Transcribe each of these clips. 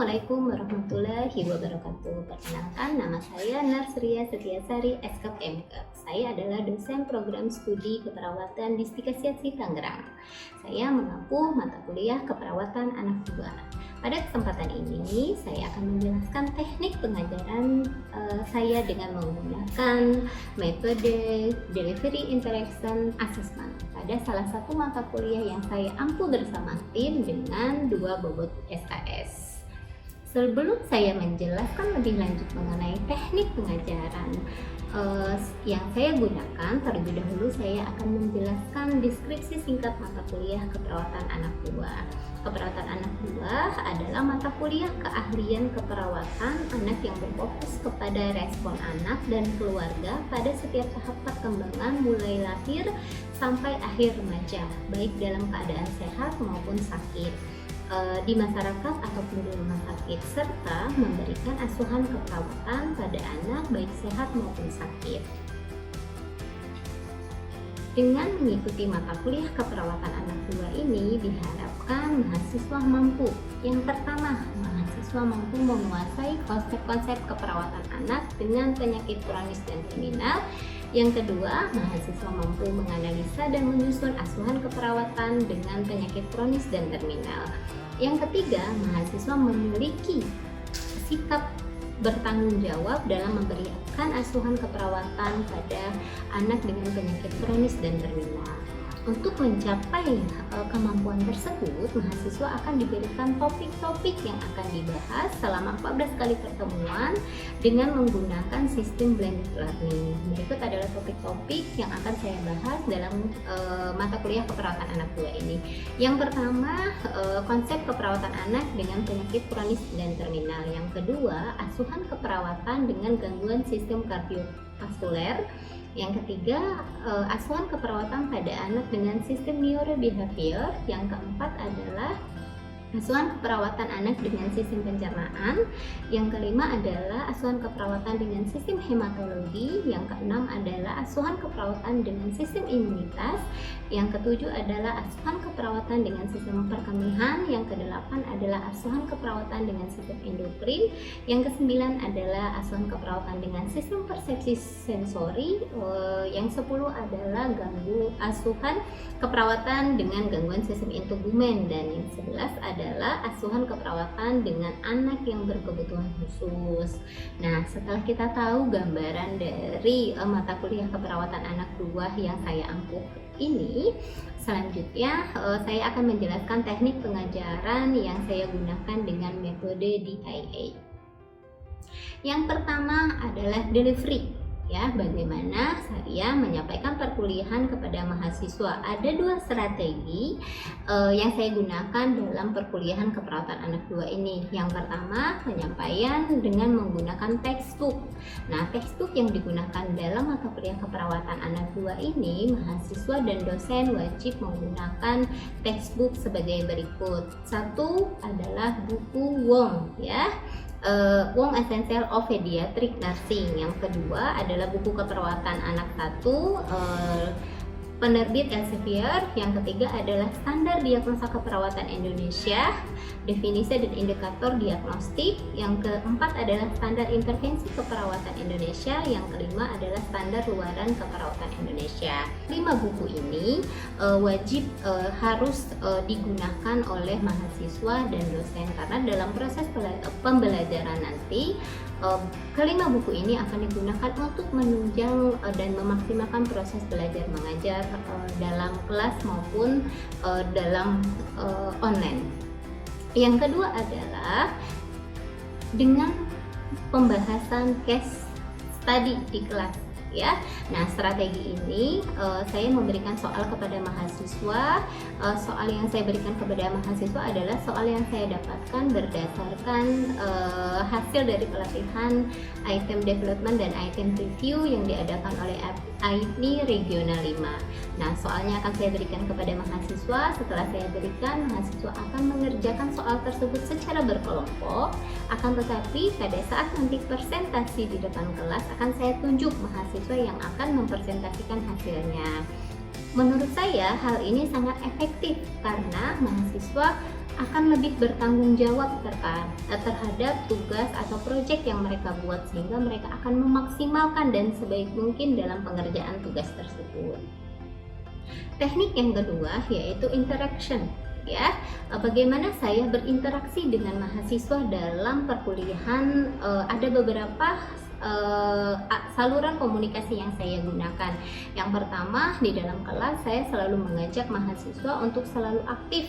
Assalamualaikum warahmatullahi wabarakatuh. Perkenalkan, nama saya Narsria Setiasari, Eskap MK. Saya adalah dosen program studi keperawatan di Stikasiasi Tangerang. Saya mengampu mata kuliah keperawatan anak buah. Pada kesempatan ini, saya akan menjelaskan teknik pengajaran saya dengan menggunakan metode Delivery Interaction Assessment pada salah satu mata kuliah yang saya ampu bersama tim dengan 2 bobot SAS. Sebelum saya menjelaskan lebih lanjut mengenai teknik pengajaran yang saya gunakan, terlebih dahulu saya akan menjelaskan deskripsi singkat mata kuliah keperawatan anak buah. Keperawatan anak buah adalah mata kuliah keahlian keperawatan anak yang berfokus kepada respon anak dan keluarga pada setiap tahap perkembangan mulai lahir sampai akhir remaja, baik dalam keadaan sehat maupun sakit, di masyarakat ataupun di rumah sakit, serta memberikan asuhan keperawatan pada anak baik sehat maupun sakit. Dengan mengikuti mata kuliah keperawatan anak buah ini diharapkan mahasiswa mampu. Yang pertama, mahasiswa mampu menguasai konsep-konsep keperawatan anak dengan penyakit kronis dan terminal. Yang kedua, mahasiswa mampu menganalisa dan menyusun asuhan keperawatan dengan penyakit kronis dan terminal. Yang ketiga, mahasiswa memiliki sikap bertanggung jawab dalam memberikan asuhan keperawatan pada anak dengan penyakit kronis dan terminal. Untuk mencapai kemampuan tersebut, mahasiswa akan diberikan topik-topik yang akan dibahas selama 14 kali pertemuan dengan menggunakan sistem blended learning. Berikut adalah topik-topik yang akan saya bahas dalam mata kuliah keperawatan anak buah ini. Yang pertama, konsep keperawatan anak dengan penyakit kronis dan terminal. Yang kedua, asuhan keperawatan dengan gangguan sistem kardiovaskuler. Yang ketiga, asuhan keperawatan pada anak dengan sistem neurobehavior. Yang keempat adalah asuhan keperawatan anak dengan sistem pencernaan. Yang kelima adalah asuhan keperawatan dengan sistem hematologi. Yang keenam adalah asuhan keperawatan dengan sistem imunitas. Yang ketujuh adalah asuhan keperawatan dengan sistem perkemihan. Yang kedelapan adalah asuhan keperawatan dengan sistem endokrin. Yang kesembilan adalah asuhan keperawatan dengan sistem persepsi sensori. Yang 10 adalah asuhan keperawatan dengan gangguan sistem integumen. Dan yang 11 adalah asuhan keperawatan dengan anak yang berkebutuhan khusus. Nah, setelah kita tahu gambaran dari mata kuliah keperawatan anak buah yang saya ampuh ini, selanjutnya saya akan menjelaskan teknik pengajaran yang saya gunakan dengan metode DIA. Yang pertama adalah delivery. Ya, bagaimana saya menyampaikan perkuliahan kepada mahasiswa. Ada 2 strategi yang saya gunakan dalam perkuliahan keperawatan anak buah ini. Yang pertama, penyampaian dengan menggunakan textbook. Nah, textbook yang digunakan dalam mata kuliah keperawatan anak buah ini, mahasiswa dan dosen wajib menggunakan textbook sebagai berikut. Satu adalah buku Wong, ya. Wong Essential of Pediatric Nursing. Yang kedua adalah buku keperawatan anak 1 penerbit Elsevier. Yang ketiga adalah Standar Diagnosa Keperawatan Indonesia, Definisi dan Indikator Diagnostik. Yang keempat adalah Standar Intervensi Keperawatan Indonesia. Yang kelima adalah Standar Luaran Keperawatan Indonesia. 5 buku ini wajib harus digunakan oleh mahasiswa dan dosen, karena dalam proses pembelajaran nanti kelima buku ini akan digunakan untuk menunjang dan memaksimalkan proses belajar mengajar dalam kelas maupun dalam online. Yang kedua adalah dengan pembahasan case study di kelas, ya. Nah, strategi ini saya memberikan soal kepada mahasiswa. Soal yang saya berikan kepada mahasiswa adalah soal yang saya dapatkan berdasarkan hasil dari pelatihan item development dan item review yang diadakan oleh IPNI Regional 5. Nah, soalnya akan saya berikan kepada mahasiswa. Setelah saya berikan, mahasiswa akan mengerjakan soal tersebut secara berkelompok. Akan tetapi pada saat nanti presentasi di depan kelas, akan saya tunjuk mahasiswa yang akan mempresentasikan hasilnya. Menurut saya hal ini sangat efektif karena mahasiswa akan lebih bertanggung jawab terhadap tugas atau proyek yang mereka buat, sehingga mereka akan memaksimalkan dan sebaik mungkin dalam pengerjaan tugas tersebut. Teknik yang kedua yaitu interaction, ya. Bagaimana saya berinteraksi dengan mahasiswa dalam perkuliahan? Ada beberapa saluran komunikasi yang saya gunakan. Yang pertama, di dalam kelas saya selalu mengajak mahasiswa untuk selalu aktif,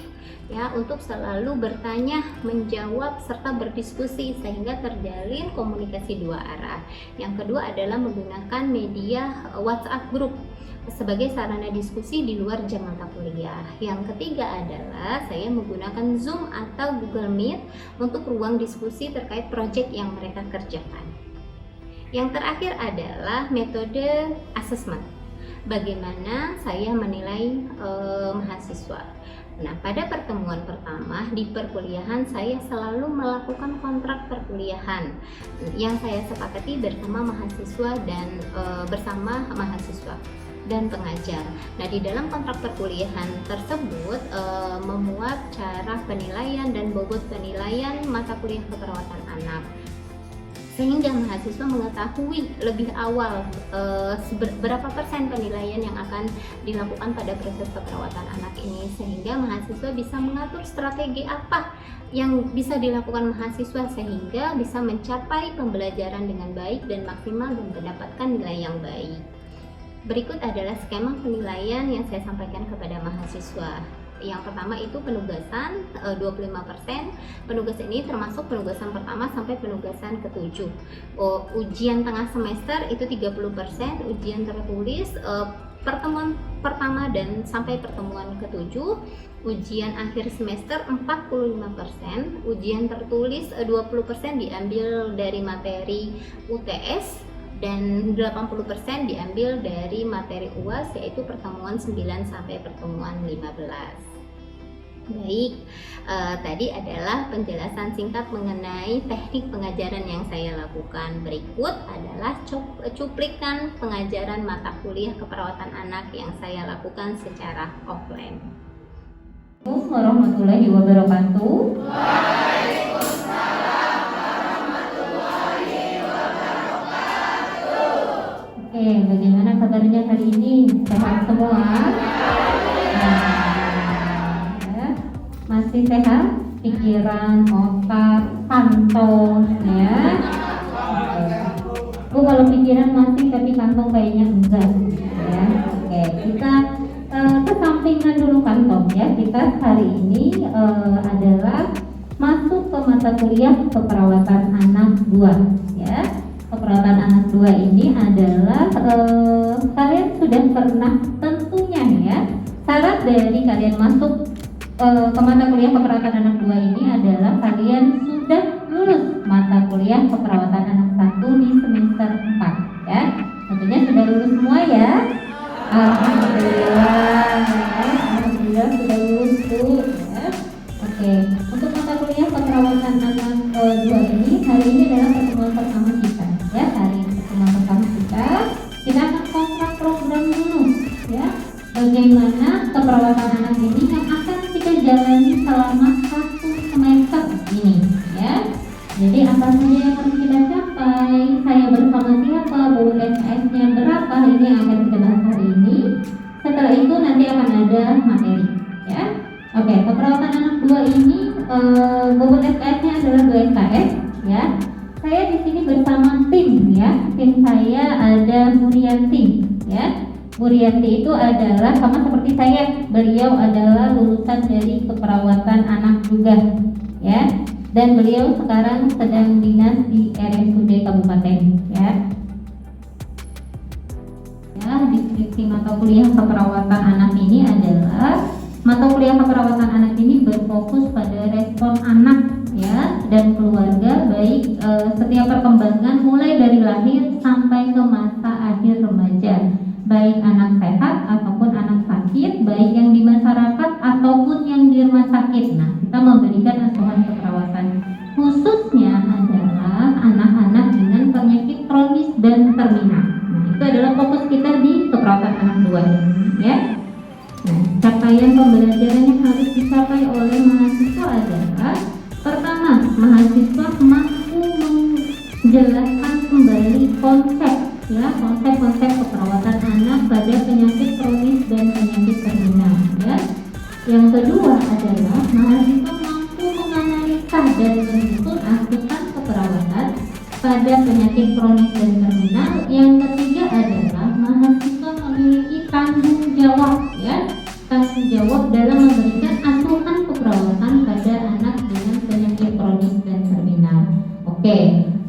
ya, untuk selalu bertanya, menjawab serta berdiskusi sehingga terjalin komunikasi dua arah. Yang kedua adalah menggunakan media WhatsApp group sebagai sarana diskusi di luar jam mata kuliah. Yang ketiga adalah saya menggunakan Zoom atau Google Meet untuk ruang diskusi terkait proyek yang mereka kerjakan. Yang terakhir adalah metode assessment. Bagaimana saya menilai mahasiswa. Nah, pada pertemuan pertama di perkuliahan saya selalu melakukan kontrak perkuliahan yang saya sepakati bersama mahasiswa dan bersama mahasiswa dan pengajar. Nah, di dalam kontrak perkuliahan tersebut memuat cara penilaian dan bobot penilaian mata kuliah keperawatan anak, sehingga mahasiswa mengetahui lebih awal berapa persen penilaian yang akan dilakukan pada proses keperawatan anak ini, sehingga mahasiswa bisa mengatur strategi apa yang bisa dilakukan mahasiswa sehingga bisa mencapai pembelajaran dengan baik dan maksimal dan mendapatkan nilai yang baik. Berikut adalah skema penilaian yang saya sampaikan kepada mahasiswa. Yang pertama itu penugasan 25%. Penugasan ini termasuk penugasan pertama sampai penugasan ke-7. Ujian tengah semester itu 30%, ujian tertulis pertemuan pertama dan sampai pertemuan ke-7. Ujian akhir semester 45%, ujian tertulis 20% diambil dari materi UTS dan 80% diambil dari materi UAS, yaitu pertemuan 9 sampai pertemuan 15. Baik, tadi adalah penjelasan singkat mengenai teknik pengajaran yang saya lakukan. Berikut adalah cuplikan pengajaran mata kuliah keperawatan anak yang saya lakukan secara offline. Assalamualaikum warahmatullahi wabarakatuh. Oke, bagaimana kabarnya hari ini? Sehat semua? Masih sehat? Pikiran, otak, kantong, ya? Kalau pikiran masih, tapi kantong kayaknya enggak, ya? Oke, kita kesampingkan dulu kantong, ya. Kita hari ini adalah masuk ke mata kuliah keperawatan anak 2, ya. Keperawatan anak 2 ini adalah kalian sudah pernah tentunya, ya. Syarat dari kalian masuk ke mata kuliah keperawatan anak 2 ini adalah kalian sudah lulus mata kuliah keperawatan anak 1 di semester 4, ya. Tentunya sudah lulus semua, ya. Alhamdulillah, ya. Alhamdulillah sudah lulus tuh, ya. Oke, untuk mata kuliah keperawatan anak 2 ini hari ini adalah pertemuan pertama kita, ya. Hari pertemuan pertama kita akan kontrak program dulu, ya. Bagaimana keperawatan anak ini yang akan kita jalani selama 1 semester ini, ya. Jadi apa saja yang harus kita capai, saya bersama siapa, USS-nya berapa, ini yang akan kita bahas hari ini. Setelah itu nanti akan ada materi, ya. Oke, keperawatan anak 2 ini bobot SKS-nya adalah 2 SKS, ya. Saya di sini bersama tim, ya. Tim saya ada Murianti, ya. Murianti itu adalah sama seperti saya, beliau adalah lulusan dari keperawatan anak juga, ya. Dan beliau sekarang sedang dinas di RSUD Kabupaten, ya. Ya, deskripsi mata kuliah keperawatan anak ini adalah mata kuliah keperawatan anak ini berfokus pada respon anak, ya, dan keluarga baik setiap perkembangan mulai dari lahir sampai ke masa akhir remaja, baik anak sehat ataupun anak sakit, baik yang di masyarakat ataupun yang di rumah sakit. Nah, kita memberikan asuhan keperawatan khususnya adalah anak-anak dengan penyakit kronis dan terminal. Nah, itu adalah fokus kita di keperawatan anak 2, ya. Nah, capaian pembelajaran yang harus dicapai oleh mahasiswa adalah pertama, mahasiswa mampu menjelaskan kembali konsep keperawatan anak pada penyakit kronis dan penyakit terminal, ya. Yang kedua adalah mahasiswa mampu menganalisa dan menyusun asuhan keperawatan pada penyakit kronis dan terminal. Yang ketiga adalah mahasiswa memiliki tanggung jawab dalam memberikan asuhan keperawatan pada anak dengan penyakit kronis dan terminal. Oke,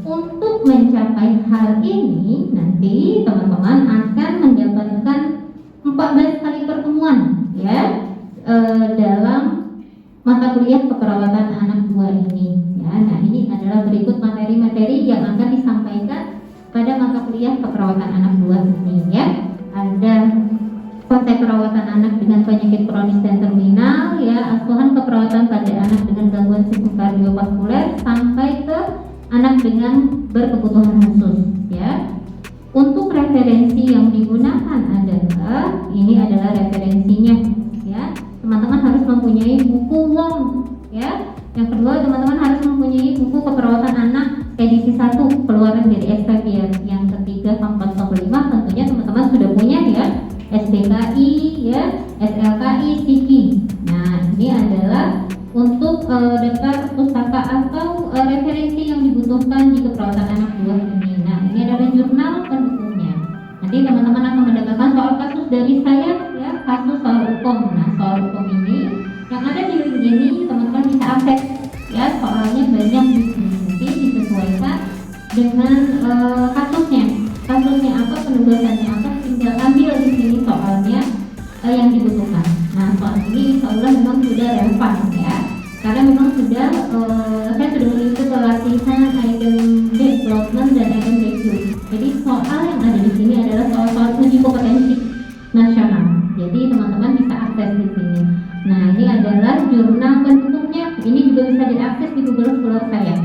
untuk mencapai hal ini nanti teman-teman akan mendapatkan 14 kali pertemuan, ya, dalam mata kuliah keperawatan anak 2 ini, ya. Nah, ini adalah berikut materi-materi yang akan disampaikan pada mata kuliah keperawatan anak 2 ini, ya. Ada konsep perawatan anak dengan penyakit kronis dan terminal, ya, asuhan keperawatan pada anak dengan gangguan sistem kardiovaskuler sampai ke anak dengan berkebutuhan khusus, ya. Untuk referensi yang digunakan adalah referensinya, ya. Teman-teman harus mempunyai buku WOM, ya. Yang kedua, teman-teman harus mempunyai buku keperawatan anak edisi 1 keluaran dari Elsevier. Yang ketiga, Kampas 5 tentunya teman-teman sudah punya, ya. SBKI, ya, SLKI, SIKI. Nah, ini adalah untuk daftar pustaka atau referensi yang dibutuhkan di keperawatan anak 2 ini. Nah, ini adalah jurnal pendukungnya. Nanti teman-teman akan mendapatkan soal kasus dari saya, ya, kasus soal hukum. Nah, soal hukum ini yang ada di link ini teman-teman bisa akses, ya, soalnya banyak di sini. Nanti disesuaikan dengan kasusnya apa, penugasannya apa, tinggal ambil di sini soalnya yang dibutuhkan. Nah, soal ini insya Allah memang sudah relevan, ya, karena memang sudah saya sudah mengikuti pelatihan item development dan item review. Jadi soal yang ada di sini adalah soal-soal uji kompetensi nasional. Jadi teman-teman bisa akses di sini. Nah, ini adalah jurnal pendukungnya. Ini juga bisa diakses di Google Scholar saya.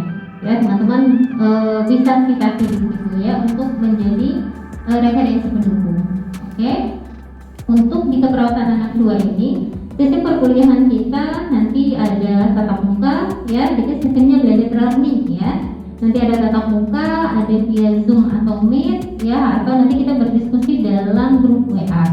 Ya, teman-teman bisa citasi di situ, ya, untuk menjadi referensi pendukung. Oke. Untuk di keperawatan anak 2 ini, sistem perkuliahan kita nanti ada tatap muka, ya, jadi sistemnya blended learning, ya. Nanti ada tatap muka, ada via Zoom atau Meet, ya, atau nanti kita berdiskusi dalam grup WA.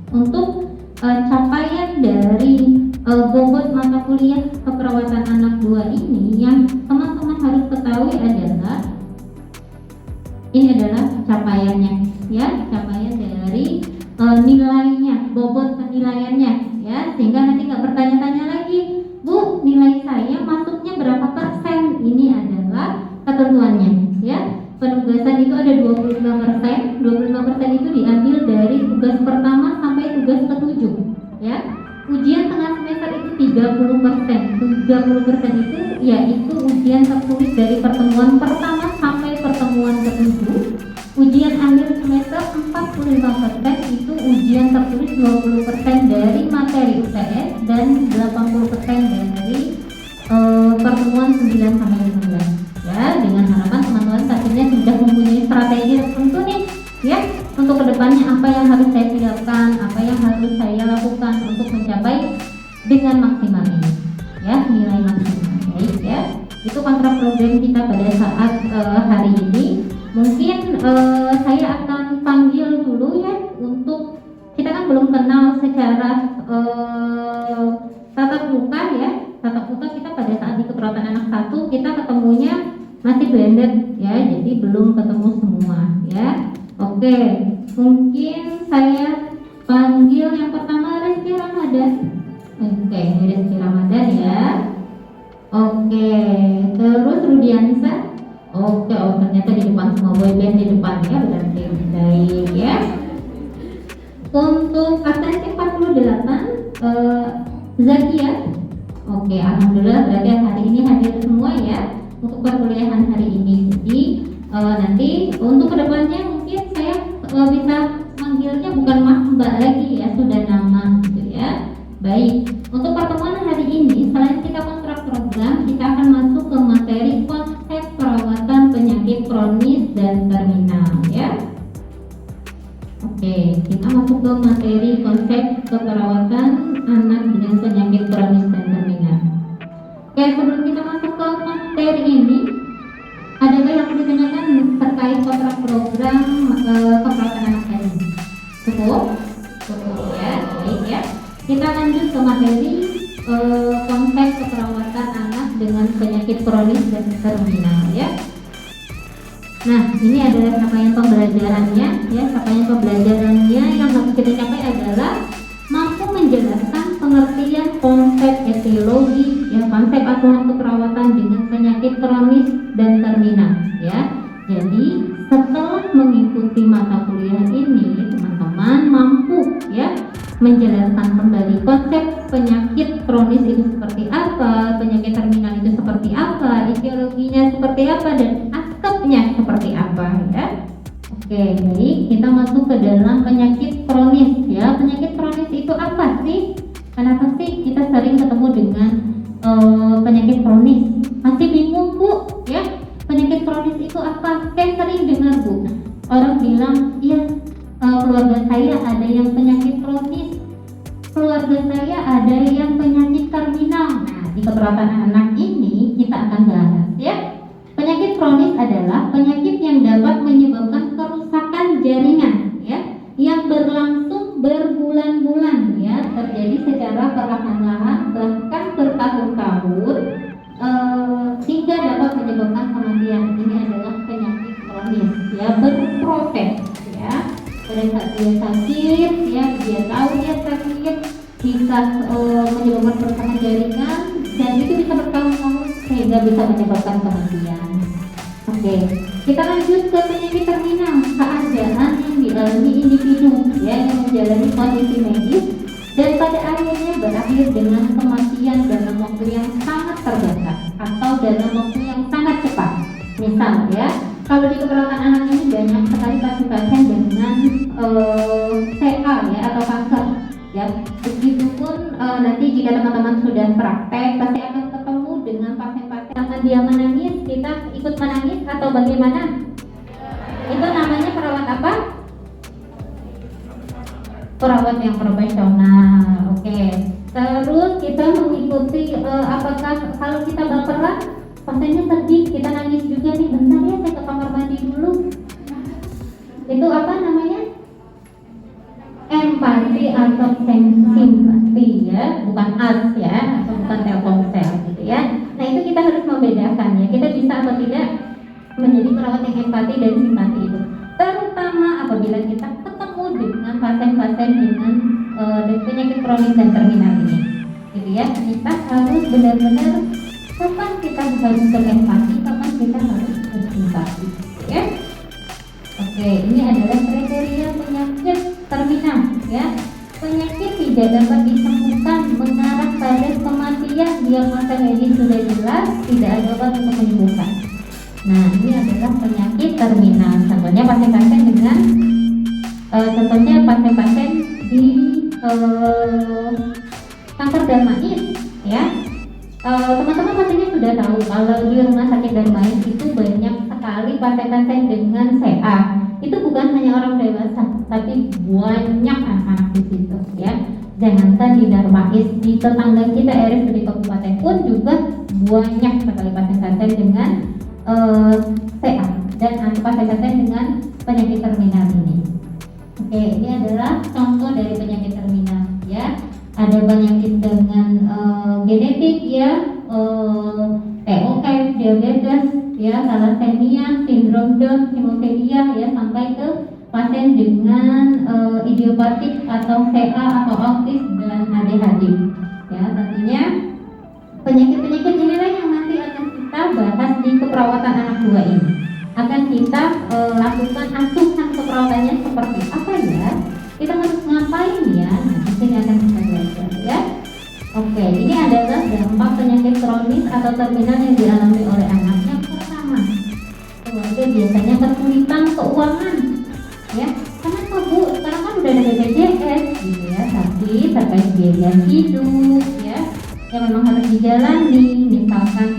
Untuk capaian dari bobot mata kuliah keperawatan anak 2 ini yang teman-teman harus ketahui adalah ini adalah capaiannya, ya, capaian dari nilainya, bobot penilaiannya, ya, sehingga nanti nggak bertanya-tanya lagi, Bu, nilai saya masuknya berapa persen? Ini adalah ketentuannya, ya. Penugasan itu ada 25%. 25% itu diambil dari tugas pertama sampai tugas ke-7, ya. Ujian tengah semester itu 30%. 30% itu yaitu ujian tertulis dari pertemuan pertama sampai pertemuan ke-7. Ujian akhir semester 45% itu ujian tertulis 20% dari materi UTS dan 80% dari pertemuan 9 sampai 15. Ya, dengan harapan teman-teman pastinya sudah mempunyai strategi tertentu nih, ya, untuk kedepannya apa yang harus saya siapkan, apa yang harus saya lakukan untuk mencapai dengan maksimal ini, ya, nilai maksimal. Baik, ya, itu kontrak program kita pada saat hari ini. Mungkin saya akan panggil dulu, ya, untuk kita kan belum kenal secara tatap muka, ya. Tatap muka kita pada saat di keperawatan anak 1 kita ketemunya masih blended, ya, jadi belum ketemu semua, ya. Oke, mungkin saya panggil yang pertama Rizky Ramadan. Oke, Rizky Ramadan, ya. Oke, terus Rudiansa. Oke, oh ternyata di depan semua, boyband di depan, ya, berarti baik, ya. Untuk absensi 48 Zakia. Oke, alhamdulillah berarti hari ini hadir semua, ya, untuk perkuliahan hari ini. Jadi nanti untuk kedepannya mungkin saya bisa manggilnya bukan Mas Mbak lagi, ya, sudah nama, gitu, ya. Baik, untuk pertemuan hari ini selain kita kontrak program, kita akan masuk ke materi konsep perawatan penyakit kronis dan terminal, ya. Oke, kita masuk ke materi konsep keperawatan anak dengan penyakit kronis dan terminal. Oke, sebelum kita masuk ke materi ini, adakah yang perlu ditanyakan terkait kontrak program keperawatan anak tadi? Cukup? Cukup ya, baik ya. Kita lanjut ke materi konsep keperawatan anak dengan penyakit kronis dan terminal ya. Nah, ini adalah capaian pembelajarannya ya. Capaian pembelajarannya yang harus kita capai adalah mampu menjelaskan pengertian konsep etiologi ya, konsep aturan keperawatan dengan penyakit kronis dan terminal ya. Jadi setelah mengikuti mata kuliah ini, teman-teman mampu ya menjelaskan kembali konsep penyakit kronis itu seperti apa, penyakit terminal itu seperti apa, etiologinya seperti apa, dan aspeknya seperti apa ya. Oke, baik, kita masuk ke dalam penyakit kronis ya. Penyakit kronis itu apa sih? Kenapa sih kita sering ketemu dengan penyakit kronis? Masih bingung Bu ya? Penyakit kronis itu apa? Saya sering dengar Bu, orang bilang, iya keluarga saya ada yang penyakit kronis, keluarga saya ada yang penyakit terminal. Nah, di keperawatan anak ini kita akan bahas ya. Penyakit kronis adalah penyakit yang dapat menyebabkan kerusakan jaringan ya, yang berlangsung berbulan-bulan ya, terjadi secara perlahan-lahan bahkan bertahun-tahun sehingga dapat menyebabkan kematian. Ini adalah penyakit kronis ya, berproses ya. Pada saat dia sakit ya, dia tahu dia sakit, bisa menyebabkan kerusakan jaringan dan itu bisa bertahun-tahun sehingga bisa menyebabkan kematian. Oke, kita lanjut ke penyakit terminal, keadaan yang dialami individu ya, yang menjalani kondisi medis dan pada akhirnya berakhir dengan kematian dalam waktu yang sangat terbatas atau dalam waktu yang sangat cepat. Misal ya, kalau di keperawatan anak ini banyak sekali pasien-pasien dengan CA ya atau kanker ya. Begitupun nanti jika teman-teman sudah praktek pasti akan ketemu dengan pasien-pasien yang dia menangis, kita ikut menangis atau bagaimana? Itu namanya perawat apa? Perawat yang profesional. Oke. Terus kita mengikuti apakah kalau kita baperan, pasiennya sedih, kita nangis juga nih, bentar ya saya ke kamar mandi dulu. Itu apa namanya? Empati atau simpati ya, bukan as ya, atau bukan telkomsel gitu ya. Nah itu kita harus membedakan ya, kita bisa atau tidak menjadi perawat yang empati dan simpati itu, terutama apabila kita ketemu dengan pasien-pasien dengan penyakit kronis dan terminal ini gitu ya. Kita harus benar-benar kapan kita harus berempati, kapan kita harus bersimpati gitu ya. Oke, ini adalah kriteria penyakit terminal ya. Penyakit tidak dapat disembuhkan, mengarah pada kematian, diagnosa medis sudah jelas, tidak ada obat untuk menyembuhkan. Nah, ini adalah penyakit terminal. Contohnya pasien-pasien dengan pasien-pasien di kanker Darmais ya. Teman-teman pastinya sudah tahu kalau di rumah sakit Darmais itu banyak sekali pasien-pasien dengan CA. Itu bukan hanya orang dewasa, tapi banyak anak-anak di situ ya. Jangankan di Darmais, di tetangga kita RSUD Kabupaten pun juga banyak sekali pasien-pasien dengan CA dan pasien-pasien dengan penyakit terminal ini. Oke, ini adalah contoh dari penyakit terminal ya. Ada penyakit dengan genetik ya, TOF, diabetes ya, thalassemia, sindrom Down, hemofilia ya, sampai ke pasien dengan idiopatik atau CA atau autis dan ADHD ya. Tentunya penyakit-penyakit inilah yang nanti akan kita bahas di keperawatan anak 2 ini. Akan kita lakukan asuhan keperawatannya seperti apa ya, kita harus ngapain ya, nah di sini akan kita belajar ya. Oke, ini adalah dampak penyakit kronis atau terminal yang dialami oleh anak. Yang pertama, keluarga biasanya kesulitan keuangan ya. Kenapa Bu? Sekarang kan udah ada BPJS gitu ya, tapi terkait biaya hidup ya, yang memang harus dijalani. Misalkan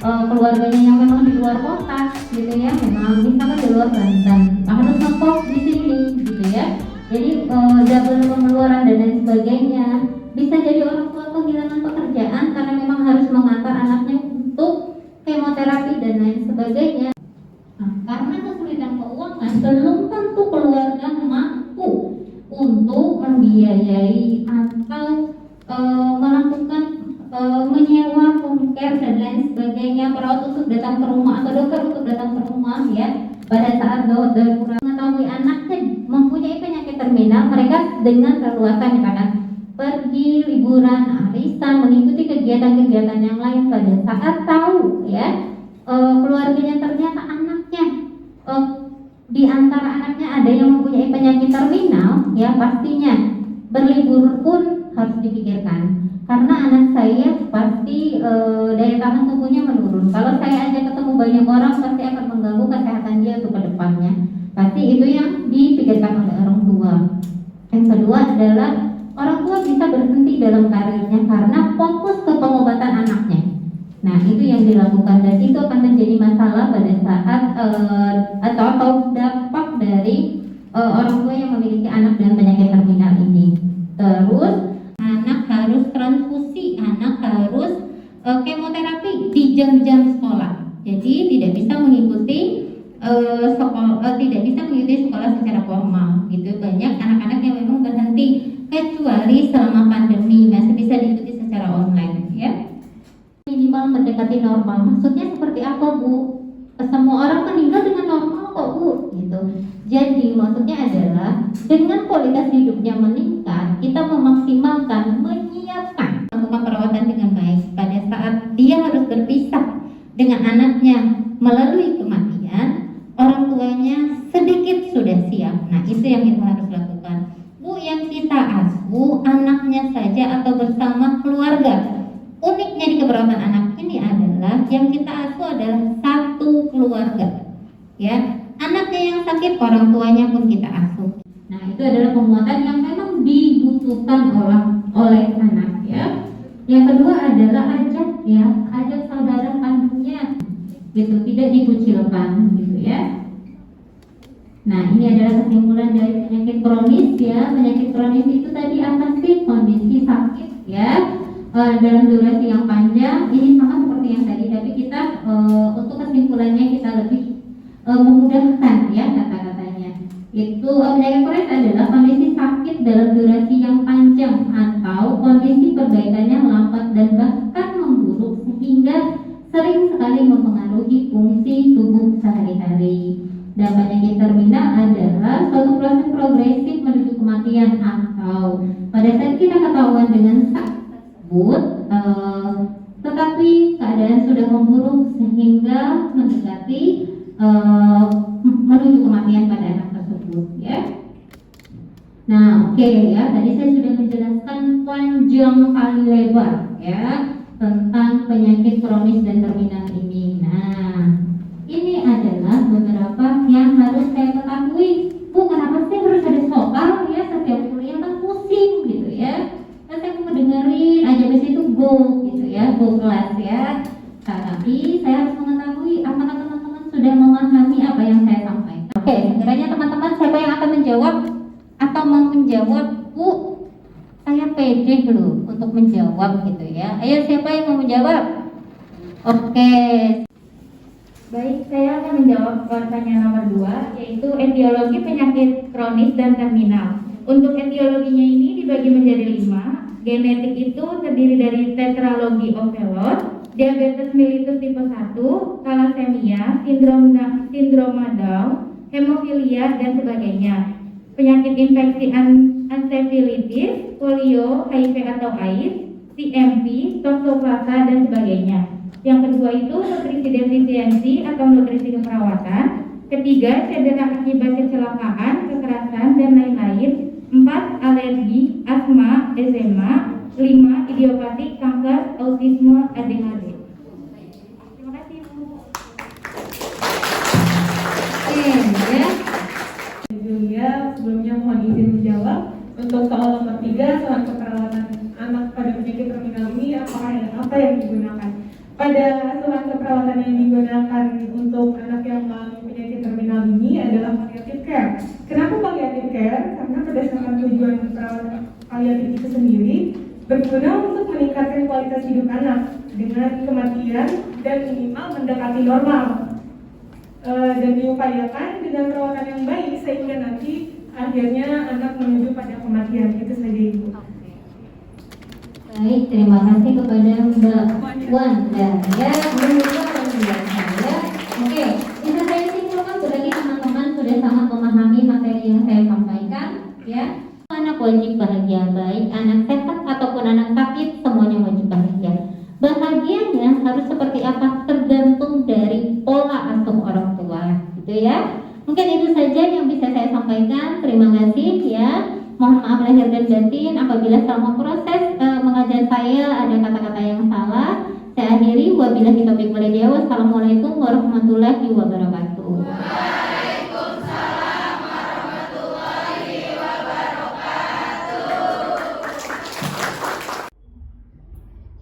keluarganya yang memang di luar kota gitu ya, memang misalkan di luar Banten harus ngekos di sini gitu ya. Jadi double pengeluaran dan lain sebagainya. Bisa jadi orang tua kehilangan pekerjaan karena memang harus mengantar anaknya untuk kemoterapi dan lain sebagainya. Nah, karena kesulitan keuangan, belum tentu keluarga mampu untuk membiayai atau melakukan menyewa home care dan lain sebagainya, perawat untuk datang ke rumah atau dokter untuk datang ke rumah ya. Pada saat darurat mengetahui anaknya mempunyai penyakit terminal, mereka dengan leluasa misalkan pergi liburan, arisan, mengikuti kegiatan-kegiatan yang lain pada saat tahu ya keluarganya ternyata anaknya di antara anaknya ada yang mempunyai penyakit terminal, ya pastinya berlibur pun harus dipikirkan karena anak saya pasti daya tahan tubuhnya menurun. Kalau saya aja ketemu banyak orang pasti akan mengganggu kesehatan dia untuk kedepannya. Pasti itu yang dipikirkan oleh orang tua. Yang kedua adalah orang tua bisa berhenti dalam karirnya karena fokus ke pengobatan anaknya. Nah itu yang dilakukan dan itu akan menjadi masalah pada saat atau dampak dari orang tua yang memiliki anak dengan penyakit terminal ini. Terus anak harus transfusi, anak harus kemoterapi di jam-jam sekolah. Jadi tidak bisa mengikuti sekolah secara formal gitu. Banyak anak-anak yang memang berhenti kecuali selama pandemi masih bisa diikuti secara online ya. Minimal mendekati normal. Maksudnya seperti apa, Bu? Semua orang meninggal dengan normal kok, Bu, gitu. Jadi maksudnya adalah dengan kualitas hidupnya meningkat, kita memaksimalkan menyiapkan melakukan perawatan dengan baik pada saat dia harus berpisah dengan anaknya melalui kematian, orang tuanya sedikit sudah siap. Nah, itu yang kita harus lakukan. Bu, yang kita asuh anaknya saja atau bersama keluarga. Uniknya di keperawatan anak ini adalah yang kita asuh adalah satu keluarga. Ya, anaknya yang sakit, orang tuanya pun kita asuh. Nah, itu adalah penguatan yang memang dibutuhkan oleh anak ya. Yang kedua adalah ajak saudara kandungnya. Gitu, tidak dikucilkan gitu ya. Nah, ini adalah kesimpulan dari penyakit kronis ya. Penyakit kronis itu tadi apa sih? Kondisi sakit ya dalam durasi yang panjang. Ini sama seperti yang tadi, tapi kita untuk kesimpulannya kita lebih memudahkan ya kata-katanya. Itu penyakit kronis adalah kondisi sakit dalam durasi yang panjang atau kondisi perbaikannya lambat dan bahkan memburuk sehingga sering sekali mempengaruhi fungsi tubuh sehari-hari. Dan penyakit terminal adalah suatu proses progresif menuju kematian atau pada saat kita ketahuan dengan sakit tersebut tetapi keadaan sudah memburuk sehingga mendekati menuju kematian pada anak tersebut ya. Nah oke ya, tadi saya sudah menjelaskan panjang kali lebar ya tentang penyakit kronis dan terminal ini. Nah ini adalah beberapa yang harus saya ketahui. Bu, kenapa sih harus ada soal ya setiap kuliah kan pusing gitu ya. Dan saya mau dengerin aja habis itu go gitu ya, go kelas ya. Tapi saya harus mengetahui apakah teman-teman sudah memahami apa yang saya sampaikan. Oke, sekiranya teman-teman siapa yang akan menjawab atau mau menjawab, Bu? Saya pede dulu untuk menjawab gitu ya. Ayo siapa yang mau menjawab? Oke. Baik, saya akan menjawab pertanyaan nomor 2, yaitu etiologi penyakit kronis dan terminal. Untuk etiologinya ini dibagi menjadi 5. Genetik itu terdiri dari tetralogi overload, diabetes mellitus tipe 1, thalassemia, sindroma Down, hemofilia, dan sebagainya. Penyakit infeksi encephalitis, polio, HIV atau AIDS, CMV, toxoplasma, dan sebagainya. Yang kedua itu nutrisi defisiensi atau nutrisi keperawatan. Ketiga, cedera akibat kecelakaan, kekerasan, dan lain-lain. 4, alergi, asma, eczema. 5, idiopatik, kanker, autisme, ADHD. Terima kasih, Bu. Ya. Julia, sebelumnya mohon izin menjawab. Untuk soal nomor 3, soal keperawatan anak pada penyakit terminal ini, apakah ada apa yang digunakan? Pada asuhan keperawatan yang digunakan untuk anak yang mengalami penyakit terminal ini adalah palliative care. Kenapa palliative care? Karena berdasarkan tujuan paliatif itu sendiri berguna untuk meningkatkan kualitas hidup anak dengan kematian dan minimal mendekati normal, dan diupayakan dengan perawatan yang baik sehingga nanti akhirnya anak menuju pada kematian. Itu saja Ibu. Baik, terima kasih kepada Mbak Wanda ya, luar biasa ya. Oke, bisa saya simpulkan berarti teman-teman sudah sangat memahami materi yang saya sampaikan ya. Anak wajib bahagia, baik anak sehat ataupun anak sakit, semuanya wajib bahagia. Bahagianya harus seperti apa tergantung dari pola asuh orang tua, gitu ya. Mungkin itu saja yang bisa saya sampaikan. Terima kasih ya. Mohon maaf lahir dan batin apabila selama proses mengajar saya ada kata-kata yang salah. Saya akhiri, wabillahi taufiq wal hidayah. Wassalamualaikum warahmatullahi wabarakatuh.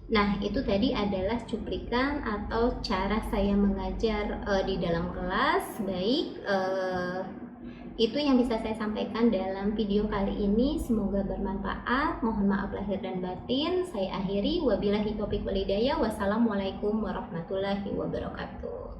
Nah, itu tadi adalah cuplikan atau cara saya mengajar di dalam kelas. Baik, itu yang bisa saya sampaikan dalam video kali ini. Semoga bermanfaat. Mohon maaf lahir dan batin. Saya akhiri, wabillahi taufiq wal hidayah. Wassalamualaikum warahmatullahi wabarakatuh.